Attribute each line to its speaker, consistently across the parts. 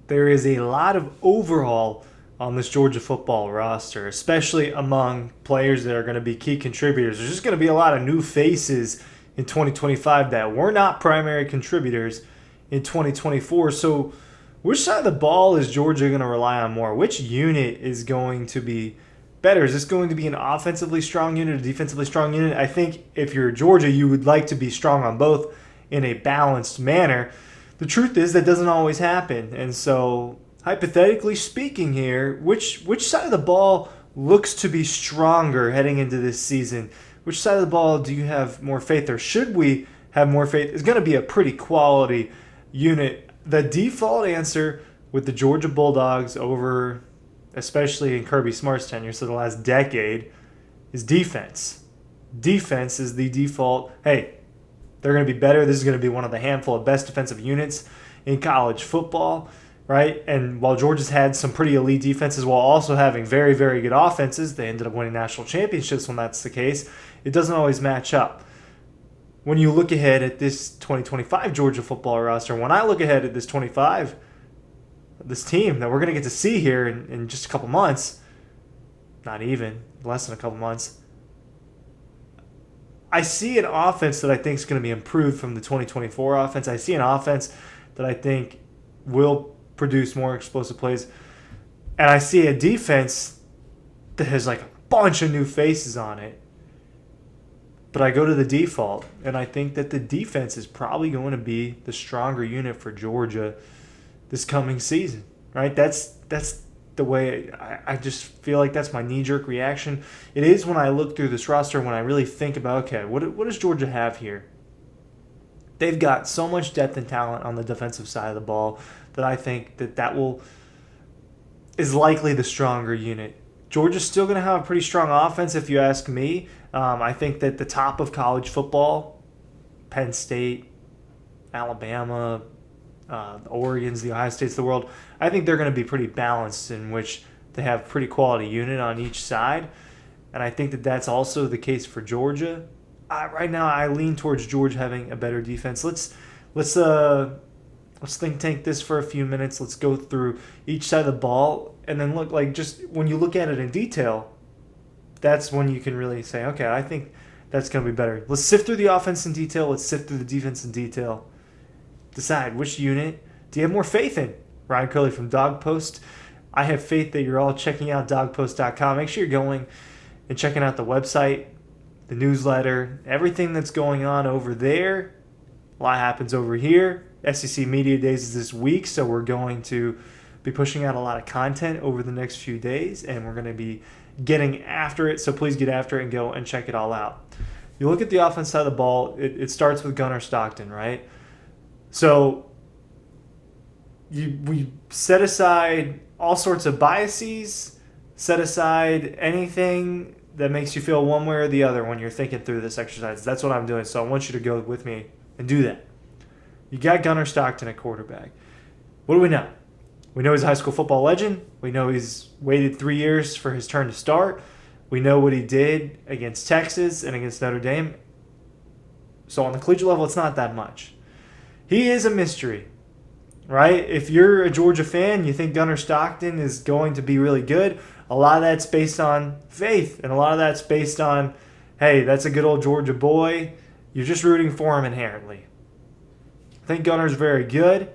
Speaker 1: there is a lot of overhaul on this Georgia football roster, especially among players that are going to be key contributors. There's just going to be a lot of new faces in 2025 that were not primary contributors in 2024. So, which side of the ball is Georgia going to rely on more? Which unit is going to be better? Is this going to be an offensively strong unit, a defensively strong unit? I think if you're Georgia, you would like to be strong on both in a balanced manner. The truth is that doesn't always happen. And so, hypothetically speaking here, which side of the ball looks to be stronger heading into this season? Which side of the ball do you have more faith, or should we have more faith? It's going to be a pretty quality unit. The default answer with the Georgia Bulldogs over, especially in Kirby Smart's tenure, so the last decade, is defense. Defense is the default. Hey, they're going to be better. This is going to be one of the handful of best defensive units in college football, right? And while Georgia's had some pretty elite defenses while also having very, very good offenses, they ended up winning national championships when that's the case. It doesn't always match up. When you look ahead at this 2025 Georgia football roster, when I look ahead at this team that we're going to get to see here in just a couple months, not even, less than a couple months, I see an offense that I think is going to be improved from the 2024 offense. I see an offense that I think will produce more explosive plays. And I see a defense that has like a bunch of new faces on it. But I go to the default, and I think that the defense is probably going to be the stronger unit for Georgia this coming season, right? That's the way I just feel like that's my knee-jerk reaction. It is when I look through this roster, when I really think about, okay, what does Georgia have here? They've got so much depth and talent on the defensive side of the ball that I think that is likely the stronger unit. Georgia's still going to have a pretty strong offense, if you ask me. I think that the top of college football, Penn State, Alabama, the Oregons, the Ohio States of the world, I think they're going to be pretty balanced in which they have pretty quality unit on each side. And I think that that's also the case for Georgia. Right now, I lean towards Georgia having a better defense. Let's think tank this for a few minutes. Let's go through each side of the ball, and then look like just when you look at it in detail, that's when you can really say, okay, I think that's going to be better. Let's sift through the offense in detail. Let's sift through the defense in detail. Decide which unit do you have more faith in. Ryan Curley from Dawg Post. I have faith that you're all checking out dogpost.com. Make sure you're going and checking out the website, the newsletter, everything that's going on over there. A lot happens over here. SEC Media Days is this week, so we're going to be pushing out a lot of content over the next few days, and we're going to be getting after it, so please get after it and go and check it all out. You look at the offense side of the ball, it starts with Gunnar Stockton, right? So we set aside all sorts of biases, set aside anything that makes you feel one way or the other when you're thinking through this exercise. That's what I'm doing, so I want you to go with me and do that. You got Gunnar Stockton at quarterback. What do we know? We know he's a high school football legend. We know he's waited 3 years for his turn to start. We know what he did against Texas and against Notre Dame. So on the collegiate level, it's not that much. He is a mystery, right? If you're a Georgia fan, you think Gunnar Stockton is going to be really good. A lot of that's based on faith, and a lot of that's based on, hey, that's a good old Georgia boy. You're just rooting for him inherently. I think Gunnar's very good.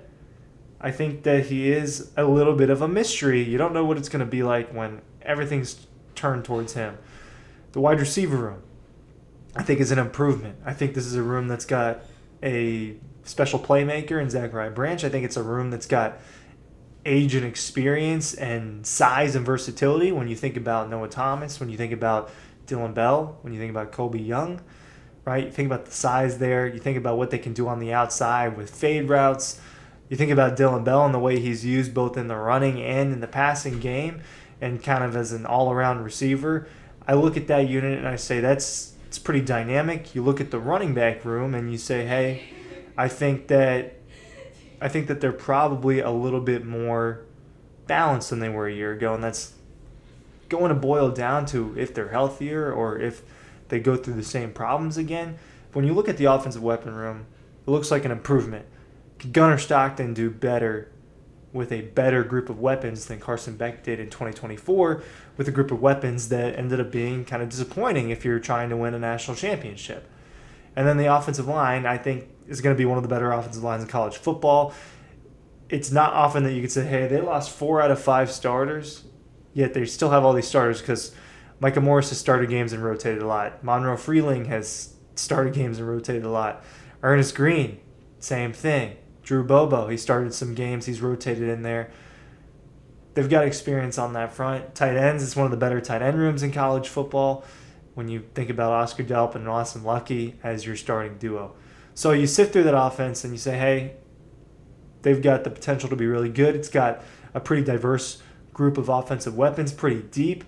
Speaker 1: I think that he is a little bit of a mystery. You don't know what it's going to be like when everything's turned towards him. The wide receiver room, I think, is an improvement. I think this is a room that's got a special playmaker in Zachariah Branch. I think it's a room that's got age and experience and size and versatility. When you think about Noah Thomas, when you think about Dylan Bell, when you think about Kobe Young, right? You think about the size there. You think about what they can do on the outside with fade routes. You think about Dylan Bell and the way he's used both in the running and in the passing game and kind of as an all-around receiver. I look at that unit and I say it's pretty dynamic. You look at the running back room and you say, hey, I think that they're probably a little bit more balanced than they were a year ago, and that's going to boil down to if they're healthier or if they go through the same problems again. When you look at the offensive weapon room, it looks like an improvement. Could Gunnar Stockton do better with a better group of weapons than Carson Beck did in 2024, with a group of weapons that ended up being kind of disappointing if you're trying to win a national championship. And then the offensive line, I think, is going to be one of the better offensive lines in college football. It's not often that you could say, hey, they lost 4 out of 5 starters, yet they still have all these starters because Micah Morris has started games and rotated a lot. Monroe Freeling has started games and rotated a lot. Ernest Green, same thing. Drew Bobo, he started some games. He's rotated in there. They've got experience on that front. Tight ends, it's one of the better tight end rooms in college football when you think about Oscar Delp and Lawson Lucky as your starting duo. So you sift through that offense and you say, hey, they've got the potential to be really good. It's got a pretty diverse group of offensive weapons, pretty deep.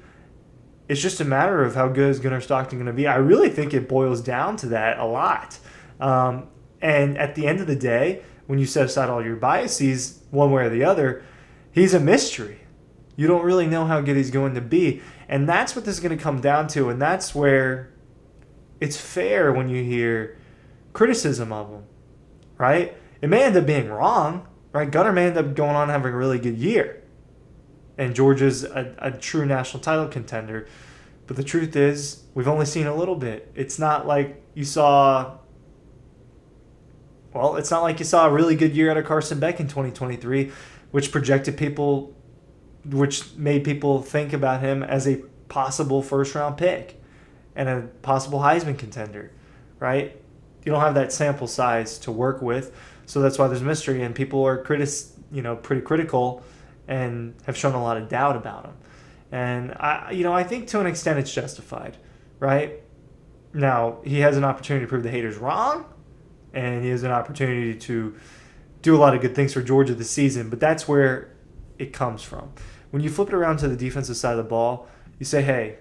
Speaker 1: It's just a matter of how good is Gunnar Stockton going to be. I really think it boils down to that a lot. And at the end of the day, when you set aside all your biases, one way or the other, he's a mystery. You don't really know how good he's going to be. And that's what this is going to come down to. And that's where it's fair when you hear criticism of him, right? It may end up being wrong, right? Gunnar may end up going on having a really good year. And Georgia's a true national title contender. But the truth is, we've only seen a little bit. It's not like you saw... Well, it's not like you saw a really good year out of Carson Beck in 2023, which made people think about him as a possible first-round pick and a possible Heisman contender, right? You don't have that sample size to work with, so that's why there's mystery, and people are pretty critical and have shown a lot of doubt about him. And I think to an extent it's justified, right? Now, he has an opportunity to prove the haters wrong, and he has an opportunity to do a lot of good things for Georgia this season, but that's where it comes from. When you flip it around to the defensive side of the ball, you say, hey,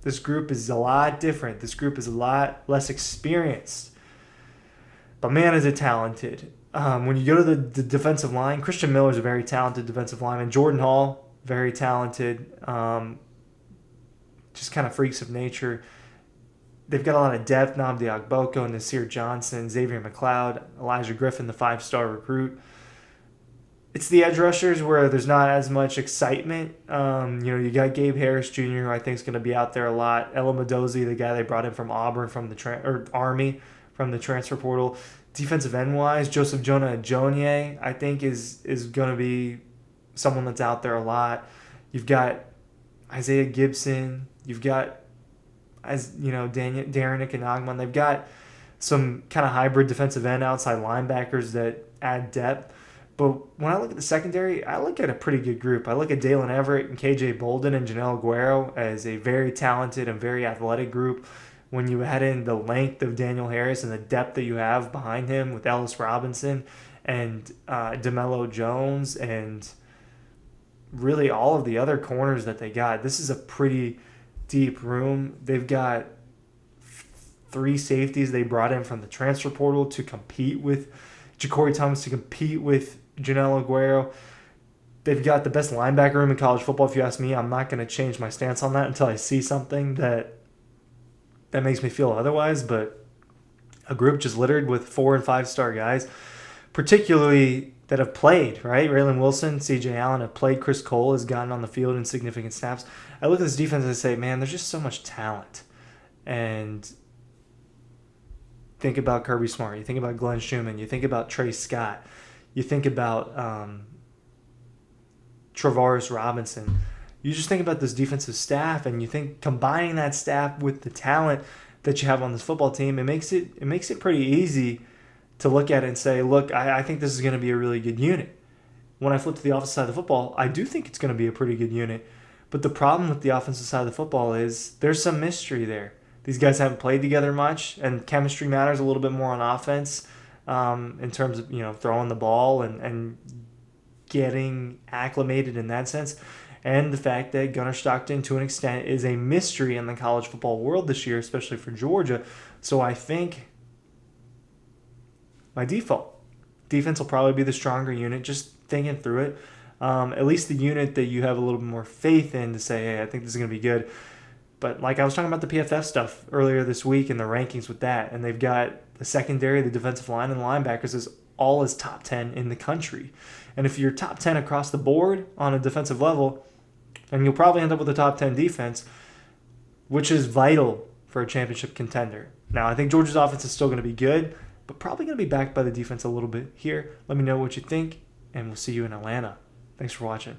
Speaker 1: this group is a lot different. This group is a lot less experienced. But man, is it talented. When you go to the defensive line, Christian Miller is a very talented defensive lineman. Jordan Hall, very talented. Just kind of freaks of nature. They've got a lot of depth. Nnamdi Agboko, Nasir Johnson, Xavier McLeod, Elijah Griffin, the 5-star recruit. It's the edge rushers where there's not as much excitement. You got Gabe Harris Jr., who I think is going to be out there a lot. Ella Madozi, the guy they brought in from Auburn Army from the transfer portal. Defensive end-wise, Joseph Jonah Ajonye, I think, is going to be someone that's out there a lot. You've got Isaiah Gibson. You've got Darren Ikanagman. They've got some kind of hybrid defensive end outside linebackers that add depth. But when I look at the secondary, I look at a pretty good group. I look at Dalen Everett and KJ Bolden and Janelle Guerrero as a very talented and very athletic group. When you add in the length of Daniel Harris and the depth that you have behind him with Ellis Robinson and DeMello Jones and really all of the other corners that they got, this is a pretty deep room. They've got 3 safeties they brought in from the transfer portal to compete with Ja'Cory Thomas, to compete with Janelle Aguero. They've got the best linebacker room in college football, if you ask me. I'm not going to change my stance on that until I see something that makes me feel otherwise. But a group just littered with 4- and 5-star guys, particularly that have played, right? Raylan Wilson, C.J. Allen have played. Chris Cole has gotten on the field in significant snaps. I look at this defense and I say, man, there's just so much talent. And think about Kirby Smart. You think about Glenn Schumann. You think about Trey Scott. You think about Travaris Robinson. You just think about this defensive staff, and you think combining that staff with the talent that you have on this football team, it makes it pretty easy to look at it and say, look, I think this is going to be a really good unit. When I flip to the offensive side of the football, I do think it's going to be a pretty good unit. But the problem with the offensive side of the football is there's some mystery there. These guys haven't played together much, and chemistry matters a little bit more on offense in terms of throwing the ball and getting acclimated in that sense. And the fact that Gunnar Stockton, to an extent, is a mystery in the college football world this year, especially for Georgia. So I think my default defense will probably be the stronger unit, just thinking through it. At least the unit that you have a little bit more faith in to say, hey, I think this is going to be good. But like I was talking about the PFF stuff earlier this week and the rankings with that, and they've got the secondary, the defensive line, and the linebackers as all is top 10 in the country. And if you're top 10 across the board on a defensive level, then you'll probably end up with a top 10 defense, which is vital for a championship contender. Now, I think Georgia's offense is still going to be good, but probably going to be backed by the defense a little bit here. Let me know what you think, and we'll see you in Atlanta. Thanks for watching.